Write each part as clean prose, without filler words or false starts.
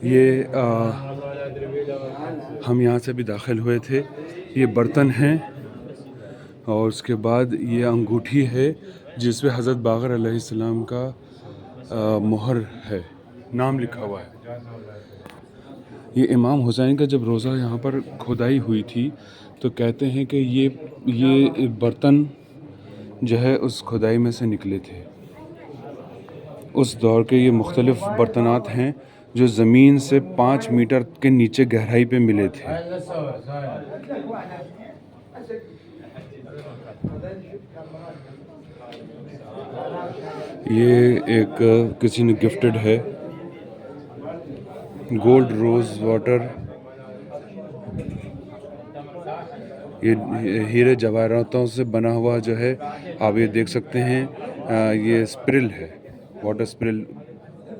ये हम यहाँ से भी दाखिल हुए थे। ये बर्तन हैं और उसके बाद ये अंगूठी है जिस पे हज़रत बाक़र अलैहिस्सलाम का मोहर है, नाम लिखा हुआ है। ये इमाम हुसैन का जब रोज़ा यहाँ पर खुदाई हुई थी तो कहते हैं कि ये बर्तन जो है उस खुदाई में से निकले थे। उस दौर के ये मुख्तलिफ़ बर्तनात हैं जो ज़मीन से 5 मीटर के नीचे गहराई पे मिले थे। ये एक किसी ने गिफ्टेड है, गोल्ड रोज़ वाटर। ये हीरे जवाहरातों से बना हुआ जो है, आप ये देख सकते हैं। ये स्प्रिल है, वाटर स्प्रिल,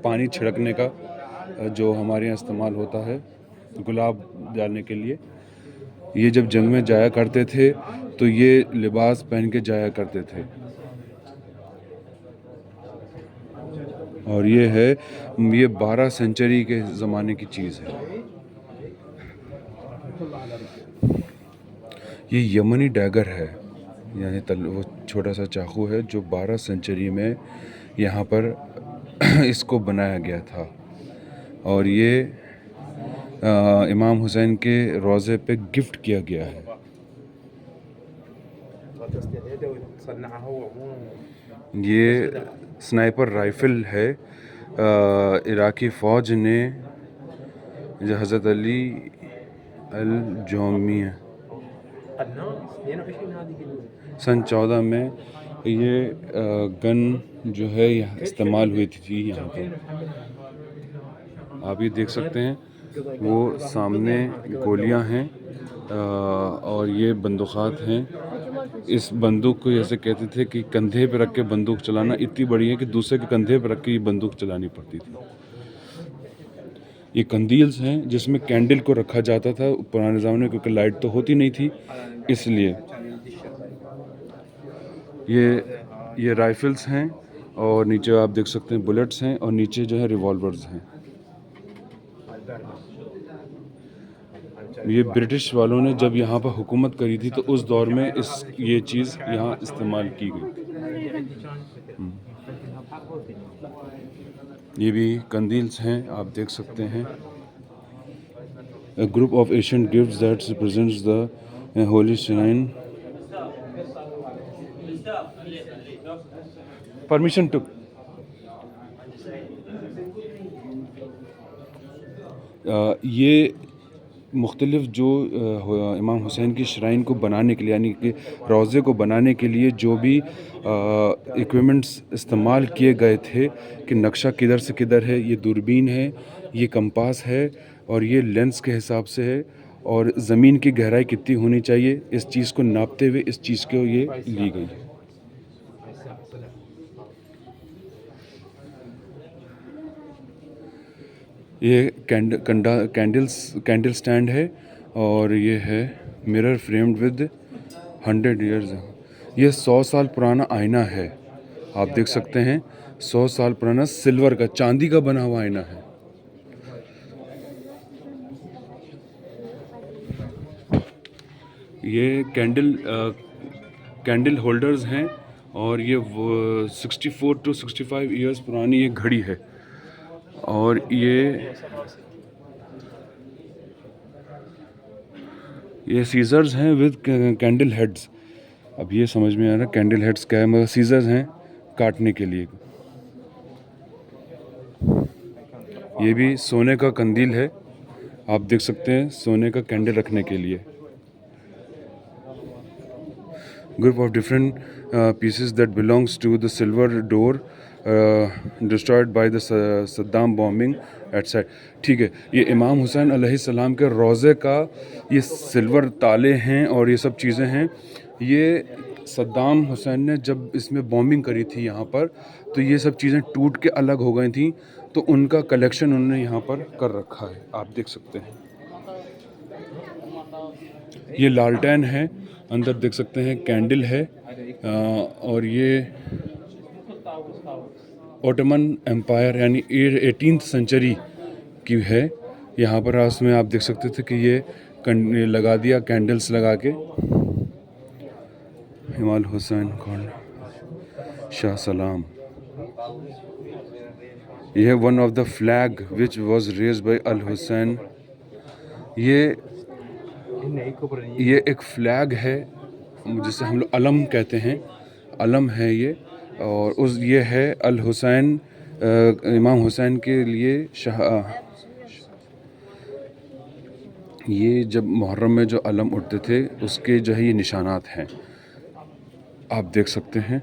पानी छिड़कने का जो हमारे यहाँ इस्तेमाल होता है गुलाब डालने के लिए। ये जब जंग में जाया करते थे तो ये लिबास पहन के जाया करते थे। और ये 12 सेंचुरी के ज़माने की चीज़ है। ये यमनी डैगर है, यानी वो छोटा सा चाकू है जो 12 सेंचुरी में यहाँ पर इसको बनाया गया था। और ये इमाम हुसैन के रोज़े पे गिफ्ट किया गया है। ये स्नाइपर राइफ़ल है, इराकी फ़ौज ने जो हज़रत अली अल जौमी सन 14 में ये गन जो है यहाँ इस्तेमाल हुई थी यहाँ पर। आप ये देख सकते हैं, वो सामने गोलियां हैं और ये बंदूकात हैं। इस बंदूक को जैसे कहते थे कि कंधे पे रख के बंदूक चलाना, इतनी बड़ी है कि दूसरे के कंधे पे रख के ये बंदूक चलानी पड़ती थी। ये कंदील्स हैं जिसमें कैंडल को रखा जाता था पुराने ज़माने में, क्योंकि लाइट तो होती नहीं थी इसलिए। ये राइफ़ल्स हैं और नीचे आप देख सकते हैं बुलेट्स हैं और नीचे जो है रिवॉल्वर्स हैं। ये ब्रिटिश वालों ने जब यहाँ पर हुकूमत करी थी तो उस दौर में ये चीज़ यहाँ इस्तेमाल की गई। ये भी कंदील्स हैं, आप देख सकते हैं। A group of ancient gifts that represents the holy shrine. Permission to ये मुख्तलिफ़ जो इमाम हुसैन की श्राइन को बनाने के लिए, यानी कि रोज़े को बनाने के लिए जो भी इक्विपमेंट्स इस्तेमाल किए गए थे कि नक्शा किधर से किधर है, ये दूरबीन है, ये कंपास है और ये लेंस के हिसाब से है, और ज़मीन की गहराई कितनी होनी चाहिए इस चीज़ को नापते हुए इस चीज़ को ये ली गई। ये कैंडल स्टैंड है और ये है मिरर फ्रेम्ड विद 100 ईयर्स। ये 100 साल पुराना आईना है, आप देख सकते हैं। 100 साल पुराना सिल्वर का, चांदी का बना हुआ आईना है। ये कैंडल होल्डर्स हैं और ये 64 to 65 ईयर्स पुरानी ये घड़ी है। और ये सीजर्स हैं विद कैंडल हेड्स। अब ये समझ में आ रहा है कैंडल हेड्स क्या है, मतलब सीजर्स हैं काटने के लिए। ये भी सोने का कंदील है, आप देख सकते हैं, सोने का कैंडल रखने के लिए। Group of different pieces that belongs to the silver door destroyed by the Saddam bombing etcetera. ठीक है, ये इमाम हुसैन अलैहिस्सलाम के रोज़े का ये सिल्वर ताले हैं और ये सब चीज़ें हैं। ये सद्दाम हुसैन ने जब इसमें बॉम्बिंग करी थी यहाँ पर, तो ये सब चीज़ें टूट के अलग हो गई थी, तो उनका कलेक्शन उन्होंने यहाँ पर कर रखा है, आप देख सकते हैं। ये लालटेन है, अंदर देख सकते हैं कैंडल है और ये ओटोमन एम्पायर यानी 18th सेंचुरी की है। यहाँ पर उसमें आप देख सकते थे कि ये लगा दिया कैंडल्स लगा के। इमाम हुसैन खान शाह सलाम, यह one of the flag which was raise by Al Hussein. ये एक फ्लैग है जिसे हम लोग अलम कहते हैं, अलम है ये। और ये है अल हुसैन, इमाम हुसैन के लिए शाह। ये जब मुहर्रम में जो अलम उठते थे उसके जो है ये निशानात हैं, आप देख सकते हैं।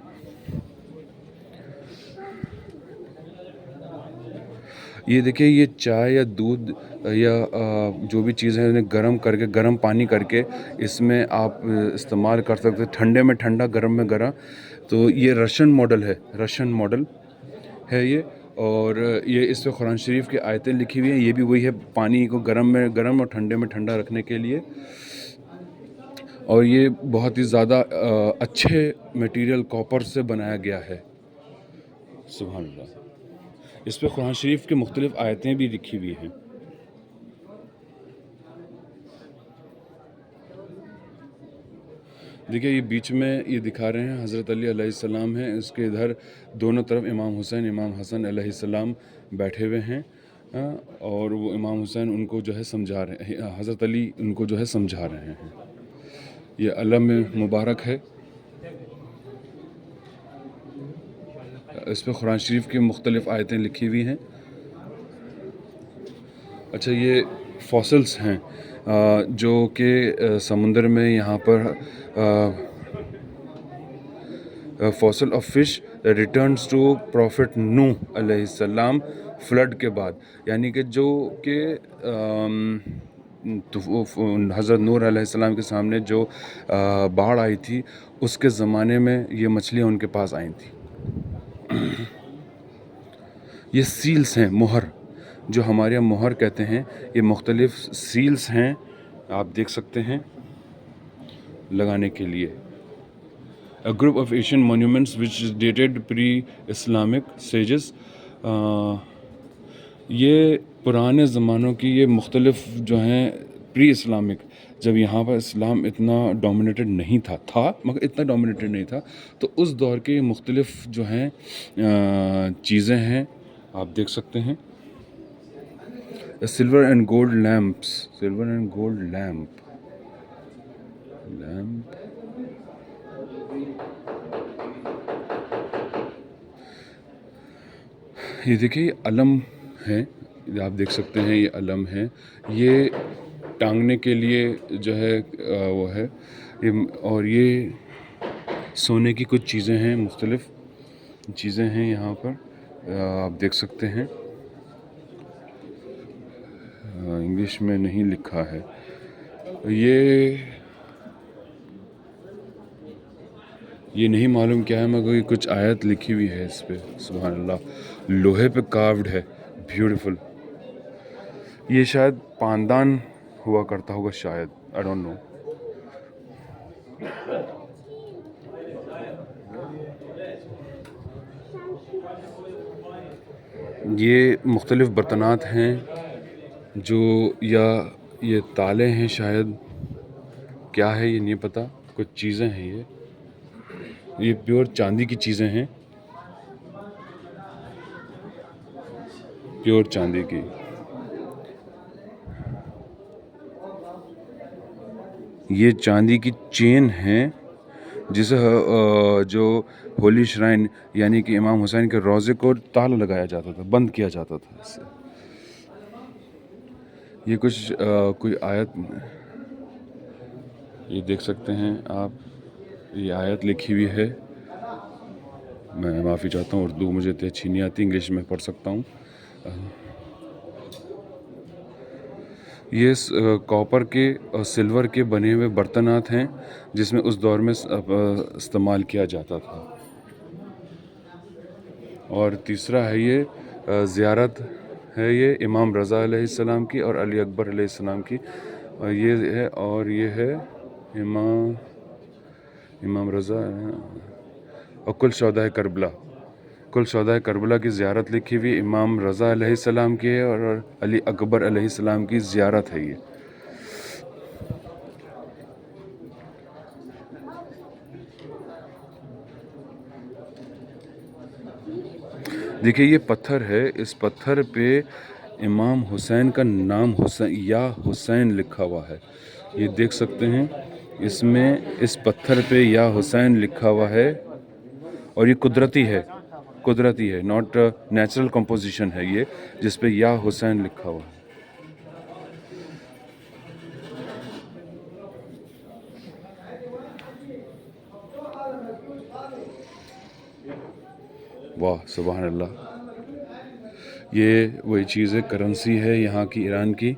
ये देखिए, ये चाय या दूध या जो भी चीज़ है इन्हें गर्म करके, गर्म पानी करके इसमें आप इस्तेमाल कर सकते हैं। ठंडे में ठंडा, गर्म में गर्म। तो ये रशियन मॉडल है, रशियन मॉडल है ये। और ये इस पर कुरान शरीफ की आयतें लिखी हुई हैं। ये भी वही है, पानी को गर्म में गर्म और ठंडे में ठंडा रखने के लिए। और ये बहुत ही ज़्यादा अच्छे मटेरियल कॉपर से बनाया गया है। सुभान अल्लाह। इस पर कुरान शरीफ की मुख्तलिफ़ आयतें भी लिखी हुई हैं। देखिए, ये बीच में ये दिखा रहे हैं हज़रत अली अलैहिस्सलाम हैं, इसके इधर दोनों तरफ इमाम हुसैन, इमाम हसन अलैहिस्सलाम बैठे हुए हैं। और वो इमाम हुसैन उनको जो है समझा रहे हैं, हज़रत अली उनको जो है समझा रहे हैं। ये अलम मुबारक है, इस पर कुरान शरीफ की मुख्तलिफ़ आयतें लिखी हुई हैं। अच्छा, ये फॉसिल्स हैं जो कि समुंदर में यहाँ पर fossil of fish returns to prophet नूह अलैहिस्सलाम फ्लड के बाद, यानी कि जो कि हज़रत नूह अलैहिस्सलाम के सामने जो बाढ़ आई थी उसके ज़माने में ये मछलियाँ उनके पास आई थी। ये सील्स हैं, मोहर, जो हमारे यहाँ मोहर कहते हैं, ये मुख्तलिफ सील्स हैं, आप देख सकते हैं लगाने के लिए। A group of Asian monuments which is dated pre-Islamic sages। ये पुराने ज़मानों की ये मुख्तलिफ जो हैं प्री इस्लामिक, जब यहाँ पर इस्लाम इतना डोमिनेटेड नहीं था मगर इतना डोमिनेटेड नहीं था, तो उस दौर के मुख्तलिफ जो हैं चीज़ें हैं, आप देख सकते हैं। Silver and gold lamps, silver and gold lamp. ये देखिए, अलम है, आप देख सकते हैं, ये अलम है। ये टांगने के लिए जो है वो है ये। और ये सोने की कुछ चीज़ें हैं, मुख्तलिफ चीज़ें हैं यहाँ पर, आप देख सकते हैं। इंग्लिश में नहीं लिखा है ये नहीं मालूम क्या है, मगर कुछ आयत लिखी हुई है इस पे। सुभान अल्लाह, लोहे पे कार्व्ड है, ब्यूटीफुल। ये शायद पानदान हुआ करता होगा शायद, आई डोंट नो। ये मुख्तलिफ बर्तनात हैं जो, या ये ताले हैं शायद, क्या है ये नहीं पता, कुछ चीज़ें हैं ये प्योर चांदी की चीज़ें हैं, प्योर चांदी की। ये चांदी की चेन है जिसे जो होली श्राइन यानी कि इमाम हुसैन के रोज़े को ताला लगाया जाता था, बंद किया जाता था इससे। ये कुछ कोई आयत, ये देख सकते हैं आप, ये आयत लिखी हुई है। मैं माफ़ी चाहता हूँ, उर्दू मुझे इतनी अच्छी नहीं आती, इंग्लिश में पढ़ सकता हूँ। ये कॉपर के और सिल्वर के बने हुए बर्तनात हैं जिसमें उस दौर में इस्तेमाल किया जाता था। और तीसरा है ये ज़ियारत है, ये इमाम रज़ा अलैहिस्सलाम की और अली अकबर अलैहिस्सलाम की। और ये है, और ये है इमाम रज़ा और कुल शोहदाए करबला, कुल शहदाए करबला की ज़ियारत लिखी हुई इमाम रज़ा अलैहिस्सलाम की है और अली अकबर अलैहिस्सलाम की ज़ियारत है ये। देखिए ये पत्थर है, इस पत्थर पे इमाम हुसैन का नाम हुसैन लिखा हुआ है। ये देख सकते हैं, इसमें इस पत्थर पे या हुसैन लिखा हुआ है और ये कुदरती है, नॉट नेचुरल कंपोजिशन है ये, जिस पे या हुसैन लिखा हुआ है। वाह सुभान अल्लाह। ये वही चीज़ है, करेंसी है यहाँ की, ईरान की,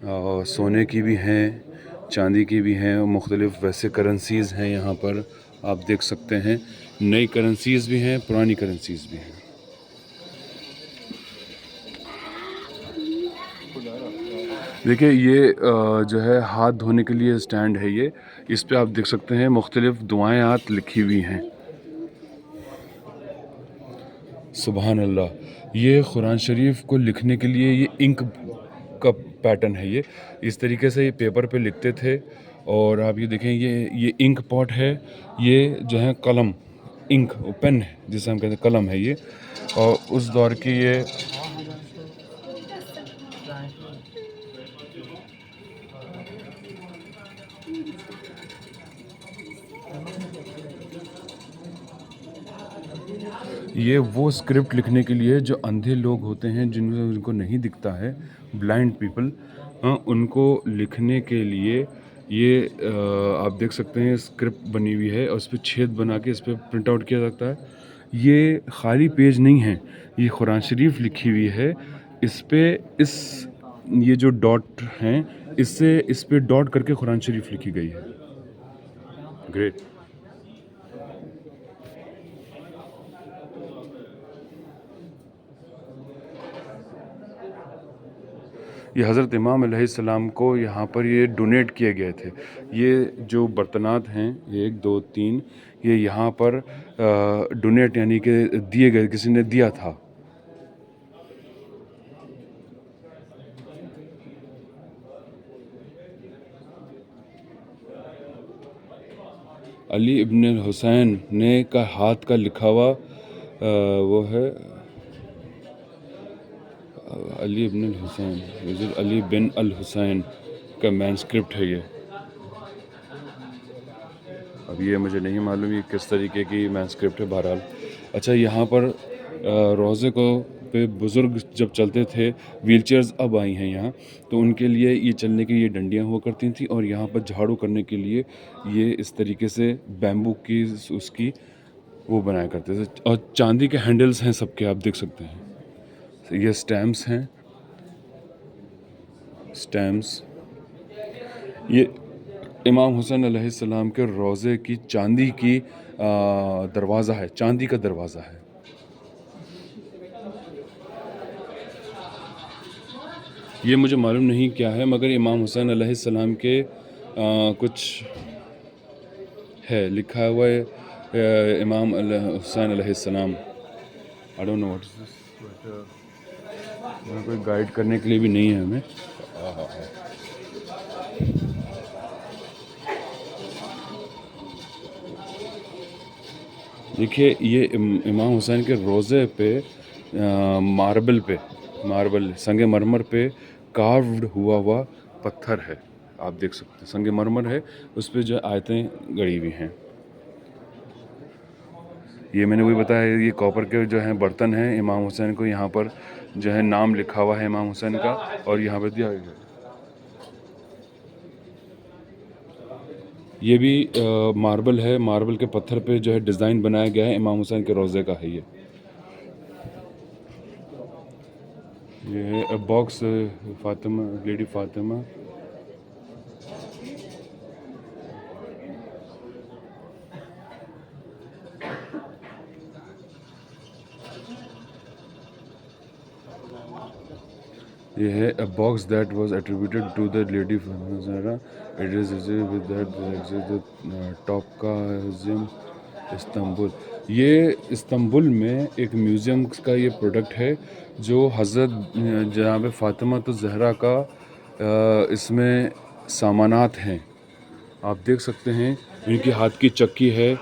और सोने की भी हैं, चांदी की भी हैं, मुख्तलिफ़ वैसे करेंसीज़ हैं यहाँ पर आप देख सकते हैं। नई करेंसीज़ भी हैं, पुरानी करेंसीज़ भी हैं। देखिए ये जो है हाथ धोने के लिए स्टैंड है ये, इस पे आप देख सकते हैं मुख्तलिफ़ दुआएं लिखी हुई हैं। सुभान अल्लाह। ये कुरान शरीफ को लिखने के लिए ये इंक का पैटर्न है ये, इस तरीके से ये पेपर पे लिखते थे। और आप ये देखें, ये इंक पॉट है, ये जो है कलम, इंक पेन है जिसे हम कहते हैं, कलम है ये, और उस दौर की ये वो स्क्रिप्ट लिखने के लिए जो अंधे लोग होते हैं, जिनको नहीं दिखता है, ब्लाइंड पीपल, उनको लिखने के लिए ये आप देख सकते हैं स्क्रिप्ट बनी हुई है और उस पर छेद बना के इस पर प्रिंट आउट किया जाता है। ये खाली पेज नहीं है, ये कुरान शरीफ लिखी हुई है। इस पे ये जो डॉट हैं, इससे इस पे डॉट करके कुरान शरीफ लिखी गई है। ग्रेट। ये हज़रत इमाम अलैहिस्सलाम को यहाँ पर ये डोनेट किए गए थे। ये जो बर्तनात हैं 1 2 3, ये यहाँ पर डोनेट यानी कि दिए गए, किसी ने दिया था। अली इब्न हुसैन ने का हाथ का लिखा हुआ वो है अली इब्न हुसैन, अली बिन अल हुसैन का मैनस्क्रिप्ट है ये। अब ये मुझे नहीं मालूम ये किस तरीके की मैनस्क्रिप्ट है, बहरहाल। अच्छा, यहाँ पर रोज़े को पे बुज़ुर्ग जब चलते थे, व्हीलचेयर्स अब आई हैं यहाँ, तो उनके लिए ये चलने की ये डंडियाँ हुआ करती थी, और यहाँ पर झाड़ू करने के लिए ये इस तरीके से बैम्बू की उसकी वो बनाया करते थे। और चांदी के हैंडल्स हैं सबके, आप देख सकते हैं। ये स्टैम्प्स हैं, स्टैम्प्स। ये इमाम हुसैन अलैहिस्सलाम के रोज़े की चांदी की दरवाज़ा है, चांदी का दरवाज़ा है। ये मुझे मालूम नहीं क्या है, मगर इमाम हुसैन अलैहिस्सलाम के कुछ है लिखा हुआ है, इमाम हुसैन अलैहिस्सलाम। I don't know what is this, but कोई गाइड करने के लिए भी नहीं है हमें। देखिए ये इमाम हुसैन के रोज़े पे मार्बल संगे मरमर पे कार्व्ड हुआ पत्थर है, आप देख सकते हैं। संगे मरमर है, उस पे जो आयतें गड़ी हुई हैं। ये मैंने वही बताया, ये कॉपर के जो हैं बर्तन हैं, इमाम हुसैन को यहाँ पर जो है नाम लिखा हुआ है इमाम हुसैन का, और यहाँ पर दिया गया। ये भी मार्बल है, मार्बल के पत्थर पे जो है डिज़ाइन बनाया गया है, इमाम हुसैन के रोज़े का है ये। ये है बॉक्स फातिमा, लेडी फातिमा। ये है a box that was attributed to the lady Fatima Zahra. It is associated with that the top का इस्तांबुल, ये इस्तांबुल में एक म्यूज़ियम का ये प्रोडक्ट है जो हज़रत जनाब फ़ातिमा तो ज़हरा का इसमें सामानात हैं। आप देख सकते हैं इनकी हाथ की चक्की है,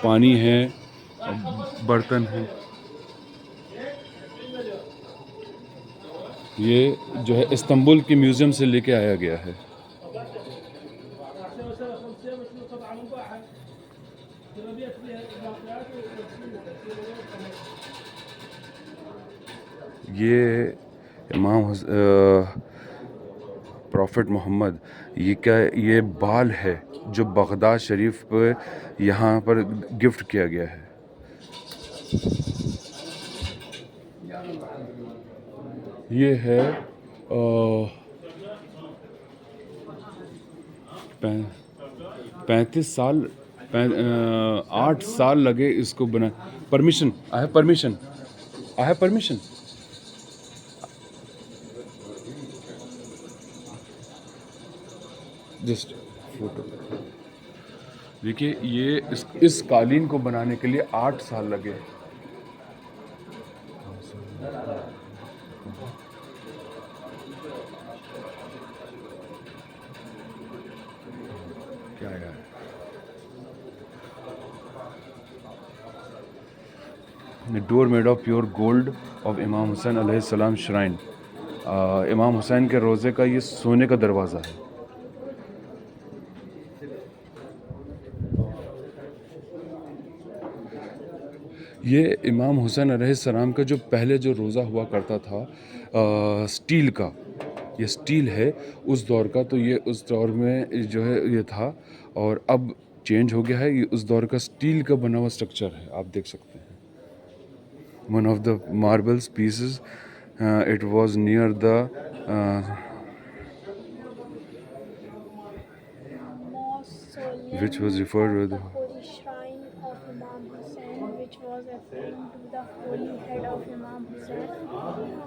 पानी है, बर्तन हैं। ये जो है इस्तांबुल के म्यूज़ियम से लेके आया गया है। ये इमाम प्रॉफिट मोहम्मद, ये क्या, ये बाल है जो बगदाद शरीफ पर यहाँ पर गिफ्ट किया गया है। ये है 35 साल, 8 साल लगे इसको बना। Permission, I have permission, I have permission. Just photo देखिए, ये इस कालीन को बनाने के लिए 8 साल लगे। क्या यार, door made of pure gold of imam Hussein अलैहिस्सलाम श्राइन। इमाम हुसैन के रोज़े का ये सोने का दरवाज़ा है। ये इमाम हुसैन अलैहिस्सलाम का जो पहले जो रोज़ा हुआ करता था स्टील का, ये स्टील है उस दौर का, तो ये उस दौर में जो है ये था, और अब चेंज हो गया है। ये उस दौर का स्टील का बना हुआ स्ट्रक्चर है, आप देख सकते हैं। One of the marbles pieces, it was near the which was referred with the holy shrine of Imam Hussain, which was referring to the holy head of Imam Hussain.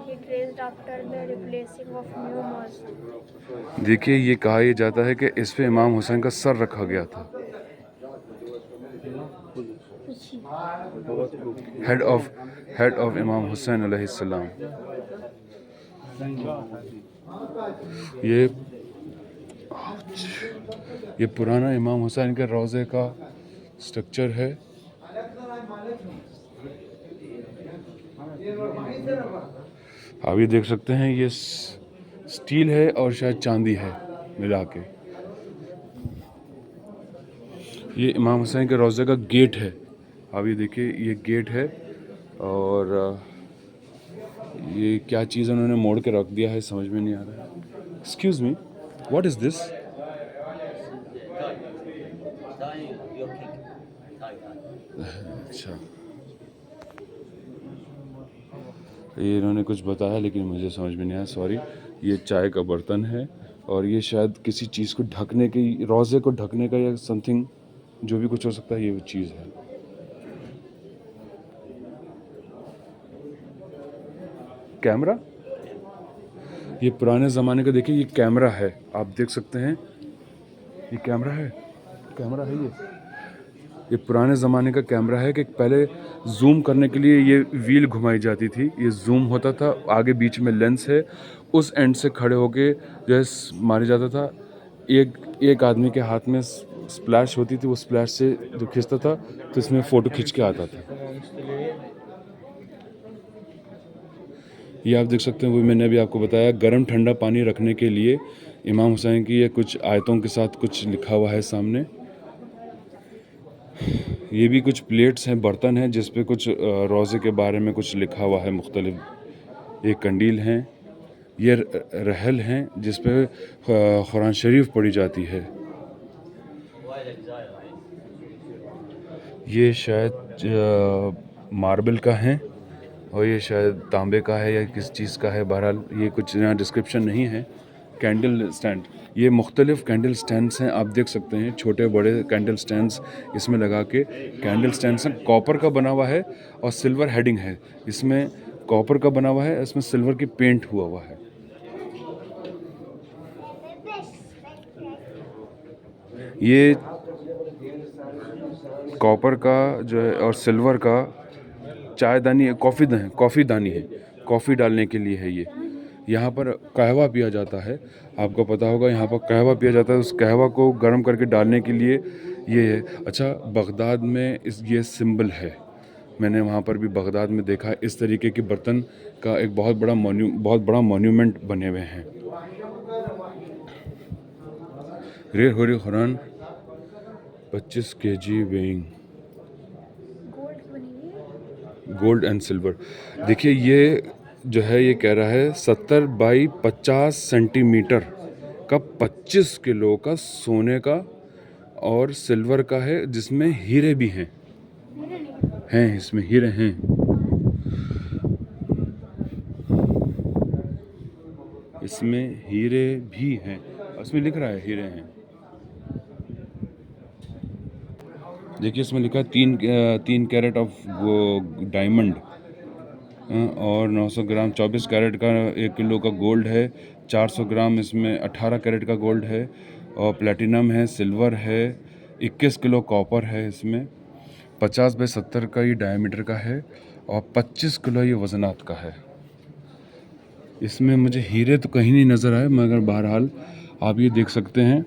It raised after the replacing of new mosque. देखिए, ये कहा यह जाता है कि इस पे इमाम हुसैन का सर रखा गया था। हेड ऑफ इमाम हुसैन अलैहिस्सलाम। ये पुराना इमाम हुसैन के रोज़े का स्ट्रक्चर है। आप ये देख सकते हैं, ये स्टील है और शायद चांदी है मिला के। ये इमाम हुसैन के रोज़े का गेट है। आप ये देखिए, ये गेट है, और ये क्या चीज़ उन्होंने मोड़ के रख दिया है, समझ में नहीं आ रहा है। Excuse me, what is this? अच्छा, ये इन्होंने कुछ बताया लेकिन मुझे समझ में नहीं आया, सॉरी। ये चाय का बर्तन है, और ये शायद किसी चीज़ को ढकने की, रोज़े को ढकने का या समथिंग, जो भी कुछ हो सकता है, ये चीज़ है। कैमरा, ये पुराने ज़माने का, देखिए ये कैमरा है, आप देख सकते हैं, ये कैमरा है ये पुराने ज़माने का कैमरा है कि पहले जूम करने के लिए ये व्हील घुमाई जाती थी, ये जूम होता था, आगे बीच में लेंस है, उस एंड से खड़े होके जो है मारा जाता था। एक आदमी के हाथ में स्प्लैश होती थी, वो स्प्लैश से जो खींचता था तो इसमें फ़ोटो खींच के आता था। ये आप देख सकते हैं, वो मैंने अभी आपको बताया, गर्म ठंडा पानी रखने के लिए इमाम हुसैन की ये कुछ आयतों के साथ कुछ लिखा हुआ है सामने। ये भी कुछ प्लेट्स हैं, बर्तन हैं, जिस पे कुछ रोज़े के बारे में कुछ लिखा हुआ है मुख्तलिफ। ये कंडील हैं, ये रहल हैं जिस पे कुरान शरीफ पढ़ी जाती है। ये शायद मार्बल का है, और ये शायद तांबे का है या किस चीज़ का है, बहरहाल ये कुछ यहाँ डिस्क्रिप्शन नहीं है। कैंडल स्टैंड, ये मुख्तलिफ़ कैंडल स्टैंड्स हैं, आप देख सकते हैं, छोटे बड़े कैंडल स्टैंड्स इसमें लगा के। कैंडल स्टैंड्स हैं, कॉपर का बना हुआ है और सिल्वर हेडिंग है इसमें, कॉपर का बना हुआ है, इसमें सिल्वर की पेंट हुआ है। ये कॉपर का जो है और सिल्वर का चायदानी है, कॉफ़ी दानी है, कॉफ़ी डालने के लिए है ये। यहाँ पर कहवा पिया जाता है, आपको पता होगा यहाँ पर कहवा पिया जाता है। उस कहवा को गर्म करके डालने के लिए ये है। अच्छा, बगदाद में ये सिंबल है, मैंने वहाँ पर भी बगदाद में देखा इस तरीके के बर्तन का एक बहुत बड़ा मॉन्यूमेंट बने हुए हैं। रेर हो खुरान 25 kg वेइंग, गोल्ड की बनी हुई है। Gold and silver. देखिए ये जो है ये कह रहा है 70 बाई 50 सेंटीमीटर का 25 किलो का सोने का और सिल्वर का है, जिसमें हीरे भी हैं। इसमें हीरे हैं। इसमें हीरे भी हैं, इसमें लिख रहा है हीरे हैं। देखिए इसमें लिखा है 3 कैरेट ऑफ डायमंड और 900 ग्राम 24 कैरेट का 1 किलो का गोल्ड है। 400 ग्राम इसमें 18 कैरेट का गोल्ड है और प्लेटिनम है, सिल्वर है, 21 किलो कॉपर है। इसमें 50 बाई 70 का ये डायमीटर का है और 25 किलो ये वजनात का है। इसमें मुझे हीरे तो कहीं नहीं नज़र आए, मगर बहरहाल आप ये देख सकते हैं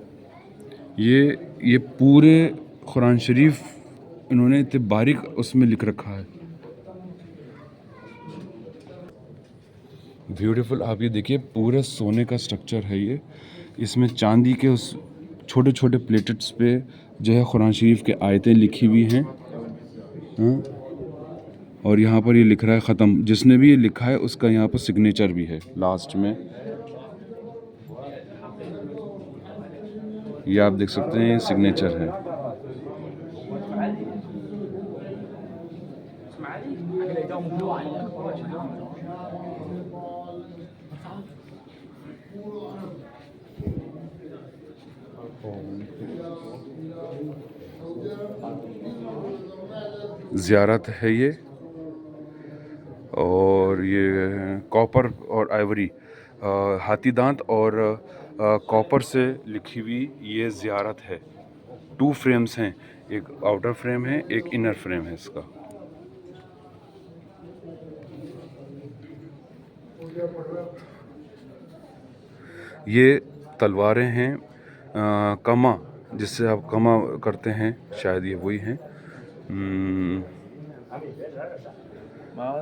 ये पूरे कुरान शरीफ इन्होंने इतने बारीक उसमें लिख रखा है। ब्यूटीफुल। आप ये देखिए पूरे सोने का स्ट्रक्चर है ये। इसमें चांदी के उस छोटे छोटे प्लेटेट्स पे जो है कुरान शरीफ के आयतें लिखी हुई हैं। और यहाँ पर ये लिख रहा है ख़त्म। जिसने भी ये लिखा है उसका यहाँ पर सिग्नेचर भी है लास्ट में। ये आप देख सकते हैं सिग्नेचर है। ज़ियारत है ये, और ये कॉपर और आइवरी हाथी दांत और कॉपर से लिखी हुई ये ज़ियारत है। 2 फ्रेम्स हैं, एक आउटर फ्रेम है, एक इनर फ्रेम है इसका। ये तलवारें हैं कमा, जिससे आप कमा करते हैं, शायद ये वही हैं।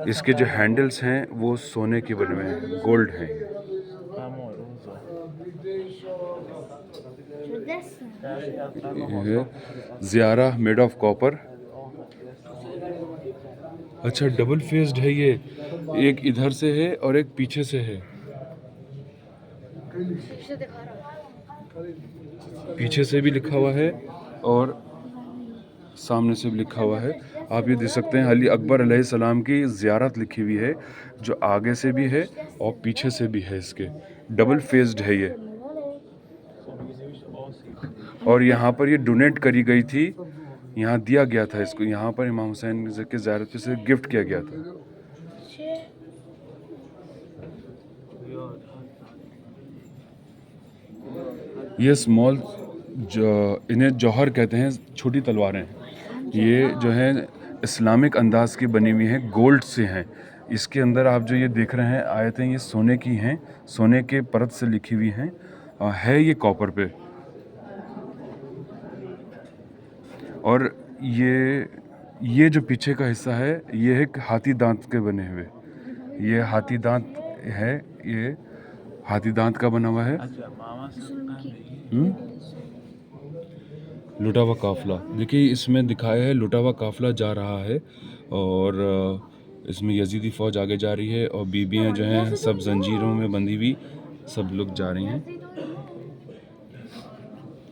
इसके जो हैंडल्स हैं वो सोने के बने हुए हैं, गोल्ड हैं। ये ज़ियारा मेड ऑफ कॉपर। अच्छा, डबल फेस्ड है ये, एक इधर से है और एक पीछे से है। पीछे से भी लिखा हुआ है और सामने से भी लिखा हुआ है। आप ये देख सकते हैं अली अकबर अलैहिस्सलाम की ज़ियारत लिखी हुई है, जो आगे से भी है और पीछे से भी है। इसके डबल फेस्ड है ये। और यहाँ पर ये डोनेट करी गई थी, यहाँ दिया गया था इसको। यहाँ पर इमाम हुसैन की ज़ियारत पे से गिफ्ट किया गया था। ये स्मॉल इन्हें जौहर कहते हैं, छोटी तलवारें। ये जो है इस्लामिक अंदाज की बनी हुई हैं, गोल्ड से हैं। इसके अंदर आप जो ये देख रहे हैं आयतें, ये सोने की हैं, सोने के परत से लिखी हुई हैं। है ये कॉपर पे। और ये जो पीछे का हिस्सा है ये है हाथी दांत के बने हुए। ये हाथी दांत है, ये हाथी दांत का बना हुआ है। लुटा हुआ काफ़िला, देखिए इसमें दिखाया है लुटा हुआ काफ़िला जा रहा है और इसमें यजीदी फ़ौज आगे जा रही है और बीबियाँ जो हैं सब जंजीरों में बंधी हुई सब लोग जा रही हैं।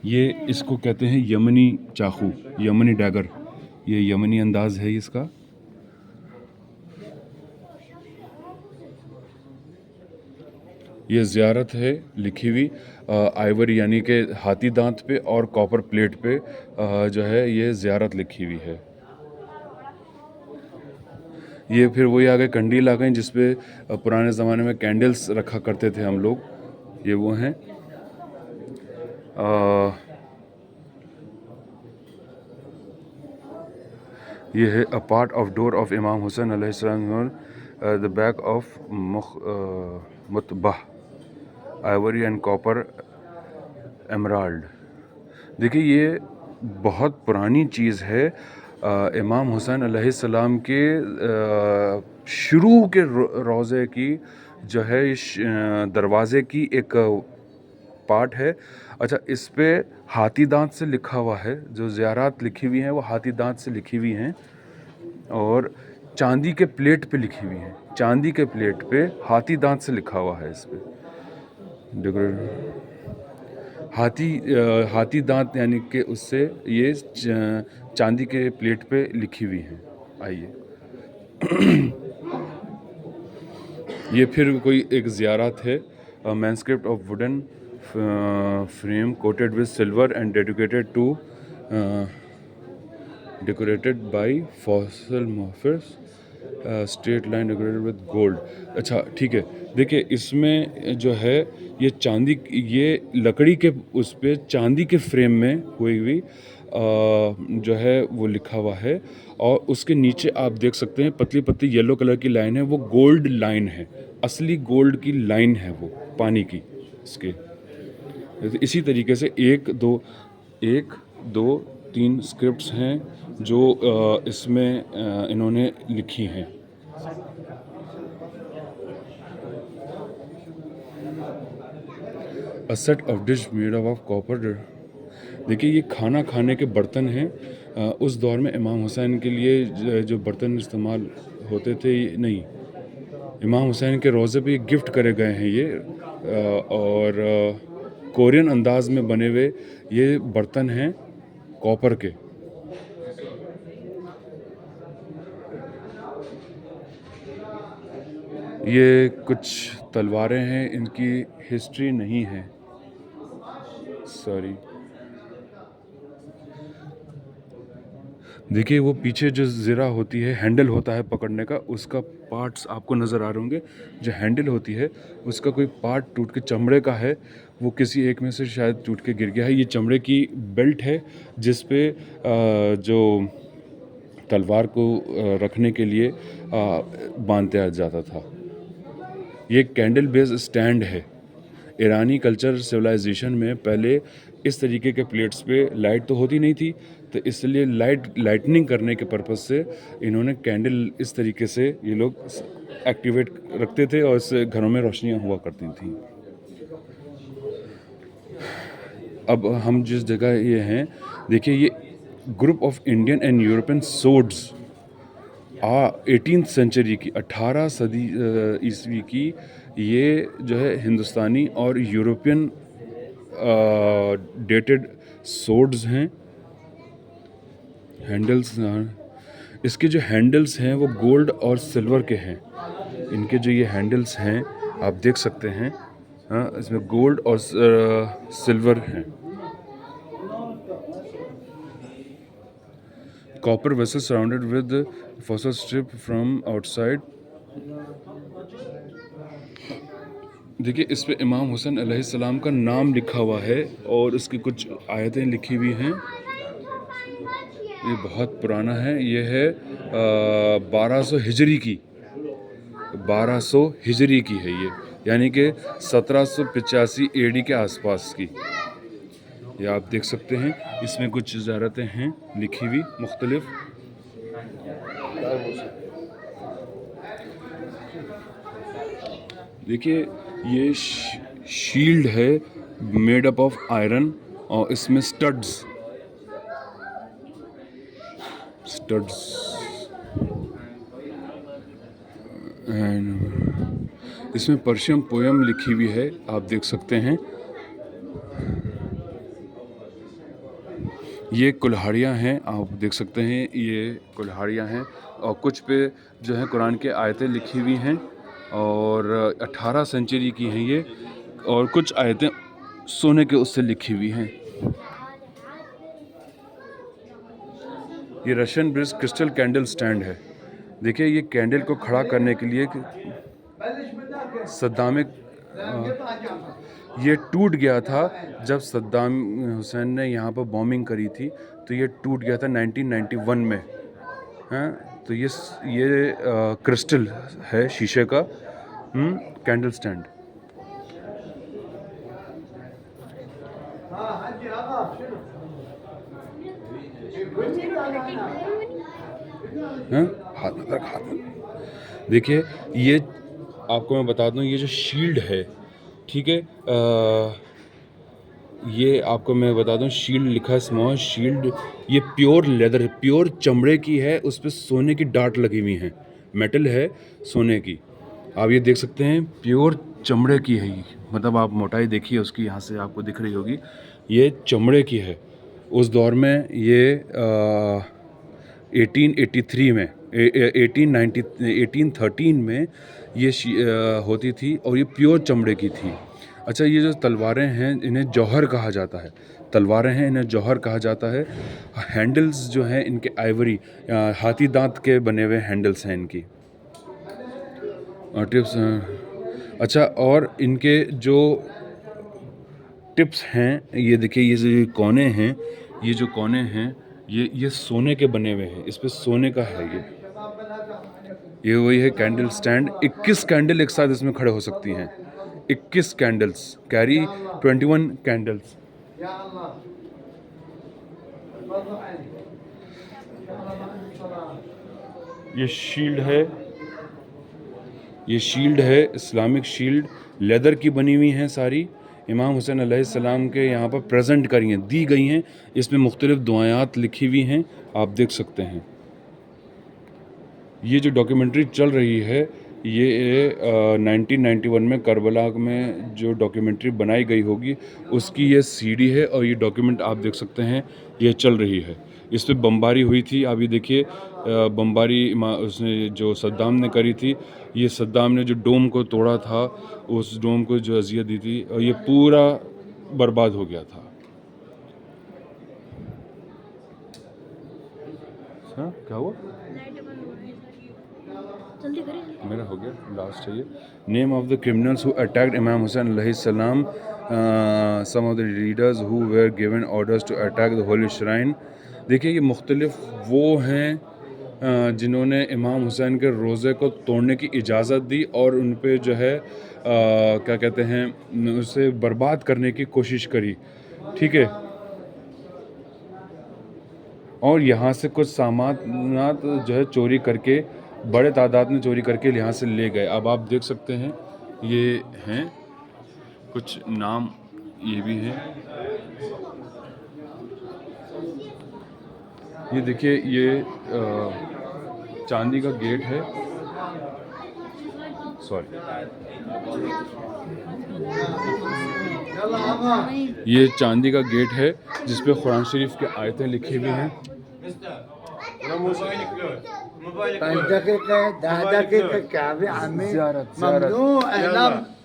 ये इसको कहते हैं यमनी चाकू, यमनी डैगर। ये यमनी अंदाज़ है इसका। ये ज़ियारत है लिखी हुई आइवरी यानी कि हाथी दांत पे और कॉपर प्लेट पे जो है ये ज़ियारत लिखी हुई है। ये फिर वही आ गए कंडील आ गए, जिसपे पुराने ज़माने में कैंडल्स रखा करते थे हम लोग। ये वो हैं। ये है a part of door of imam Hussein अलैहिस्सलाम, द बैक ऑफ मुतबह आइवरी एंड कॉपर एमराल्ड। देखिए ये बहुत पुरानी चीज़ है। इमाम हुसैन अलैहिस्सलाम के शुरू के रोज़े की जो है दरवाज़े की एक पार्ट है। अच्छा, इस पे हाथी दांत से लिखा हुआ है, जो ज़ियारात लिखी हुई हैं वो हाथी दांत से लिखी हुई हैं और चांदी के प्लेट पे लिखी हुई हैं। चांदी के प्लेट पे हाथी दांत से लिखा हुआ है इस पे हाथी दांत, यानी कि उससे ये चांदी के प्लेट पे लिखी हुई हैं। आइए ये फिर कोई एक ज़ियारत है। Manuscript of wooden frame coated with silver and decorated by फॉसल मोफर्स, straight line decorated with gold. अच्छा ठीक है, देखिए इसमें जो है ये चांदी, ये लकड़ी के उस पे चांदी के फ्रेम में हुई हुई जो है वो लिखा हुआ है और उसके नीचे आप देख सकते हैं पतली पतली येलो कलर की लाइन है, वो गोल्ड लाइन है, असली गोल्ड की लाइन है वो पानी की इसके। इसी तरीके से एक दो तीन स्क्रिप्ट्स हैं जो इसमें इन्होंने लिखी हैं। A set of dish made of copper. देखिए ये खाना खाने के बर्तन हैं। उस दौर में इमाम हुसैन के लिए जो बर्तन इस्तेमाल होते थे, नहीं, इमाम हुसैन के रोज़े पे गिफ्ट करे गए हैं ये, और कोरियन अंदाज में बने हुए ये बर्तन हैं कॉपर के। ये कुछ तलवारें हैं, इनकी हिस्ट्री नहीं है, सॉरी। देखिए वो पीछे जो ज़रा होती है, हैंडल होता है पकड़ने का, उसका पार्ट्स आपको नज़र आ रहे होंगे। जो हैंडल होती है उसका कोई पार्ट टूट के, चमड़े का है, वो किसी एक में से शायद टूट के गिर गया है। ये चमड़े की बेल्ट है जिस पे जो तलवार को रखने के लिए बांधते जाता था। ये कैंडल बेस स्टैंड है। ईरानी कल्चर सिविलाइजेशन में पहले इस तरीके के प्लेट्स पे लाइट तो होती नहीं थी, तो इसलिए लाइटनिंग करने के पर्पज़ से इन्होंने कैंडल इस तरीके से ये लोग एक्टिवेट रखते थे और इससे घरों में रोशनियाँ हुआ करती थी। अब हम जिस जगह ये हैं, देखिए ये group of Indian and European swords 18th century की, 18 सदी ईस्वी की, ये जो है हिंदुस्तानी और यूरोपियन डेटेड सोर्ड्स हैं। हैंडल्स, इसके जो हैंडल्स हैं वो गोल्ड और सिल्वर के हैं। इनके जो ये हैंडल्स हैं आप देख सकते हैं, हाँ, इसमें गोल्ड और सिल्वर हैं। Copper vessel surrounded with fossil strip from outside. देखिए इस पे इमाम हुसैन अलैहिस्सलाम का नाम लिखा हुआ है और उसकी कुछ आयतें लिखी हुई हैं। ये बहुत पुराना है, ये है 1200 हिजरी की, 1200 हिजरी की है ये, यानी कि 1785 AD के आसपास की। ये आप देख सकते हैं, इसमें कुछ ज़ियारतें हैं लिखी हुई मुख्तलिफ। देखिए ये शील्ड है मेड अप ऑफ आयरन और इसमें स्टड्स एंड इसमें पर्शियन पोयम लिखी हुई है, आप देख सकते हैं। ये कुल्हाड़ियाँ हैं, आप देख सकते हैं, ये कुल्हाड़ियाँ हैं और कुछ पे जो है कुरान के आयतें लिखी हुई हैं और 18 सेंचुरी की हैं ये, और कुछ आयतें सोने के उससे लिखी हुई हैं। ये Russian bridge crystal candle stand है। देखिए ये कैंडल को खड़ा करने के लिए सद्दाम, ये टूट गया था जब सद्दाम हुसैन ने यहाँ पर बॉम्बिंग करी थी, तो ये टूट गया था 1991 में, हैं। तो ये क्रिस्टल है शीशे का कैंडल स्टैंड। हैं? हाथ में रख, हाथ में। देखिए ये आपको मैं बता दूं, ये जो शील्ड है, ठीक है, ये आपको मैं बता दूं, शील्ड लिखा है, स्मॉल शील्ड। ये प्योर लेदर है, प्योर चमड़े की है, उस पर सोने की डाट लगी हुई हैं, मेटल है सोने की। आप ये देख सकते हैं, प्योर चमड़े की है ये। मतलब आप मोटाई देखिए उसकी, यहाँ से आपको दिख रही होगी, ये चमड़े की है। उस दौर में ये 1883 में 1813 में ये होती थी, और ये प्योर चमड़े की थी। अच्छा, ये जो तलवारें हैं इन्हें जौहर कहा जाता है। तलवारें हैं इन्हें जौहर कहा जाता है। हैंडल्स जो हैं इनके आइवरी, हाथी दांत के बने हुए हैंडल्स हैं इनकी। टिप्स, अच्छा, और इनके जो टिप्स हैं, ये देखिए, ये जो कोने हैं, ये जो कोने हैं, ये सोने के बने हुए हैं, इस पे सोने का है ये वही है कैंडल स्टैंड। 21 कैंडल एक साथ इसमें खड़े हो सकती हैं। 21 कैंडल्स कैरी 21 कैंडल्स। ये शील्ड है, ये शील्ड है, इस्लामिक शील्ड, लेदर की बनी हुई हैं सारी। इमाम हुसैन अलैहिस्सलाम के यहाँ पर प्रेजेंट करी हैं, दी गई हैं। इसमें मुख्तलिफ दुआयात लिखी हुई हैं, आप देख सकते हैं। ये जो डॉक्यूमेंट्री चल रही है, ये 1991 में करबला में जो डॉक्यूमेंट्री बनाई गई होगी उसकी ये सीडी है, और ये डॉक्यूमेंट आप देख सकते हैं, ये चल रही है। इस पर बमबारी हुई थी, आप ये देखिए, बमबारी उसने जो सद्दाम ने करी थी, ये सद्दाम ने जो डोम को तोड़ा था, उस डोम को जो अजियत दी थी, और ये पूरा बर्बाद हो गया था। हाँ, क्या हुआ? मेरा हो गया, लास्ट है ये। Name of the criminals who attacked imam Hussein अलैहिस्सलाम, some of the leaders who were given orders to attack the holy shrine. देखिए, ये मुख्तलिफ वो हैं जिन्होंने इमाम हुसैन के रोज़े को तोड़ने की इजाज़त दी, और उन पे जो है क्या कहते हैं, उसे बर्बाद करने की कोशिश करी, ठीक है। और यहाँ से कुछ सामानात जो है चोरी करके, बड़े तादाद में चोरी करके यहाँ से ले गए। अब आप देख सकते हैं, ये हैं कुछ नाम, ये भी हैं। ये देखिए, ये चांदी का गेट है, सॉरी, ये चांदी का गेट है जिस पे कुरान शरीफ की आयतें लिखी हुई हैं। पाँच दक़ीक़े 10 दक़ीक़े क्या भी आमिर ममनू अहलम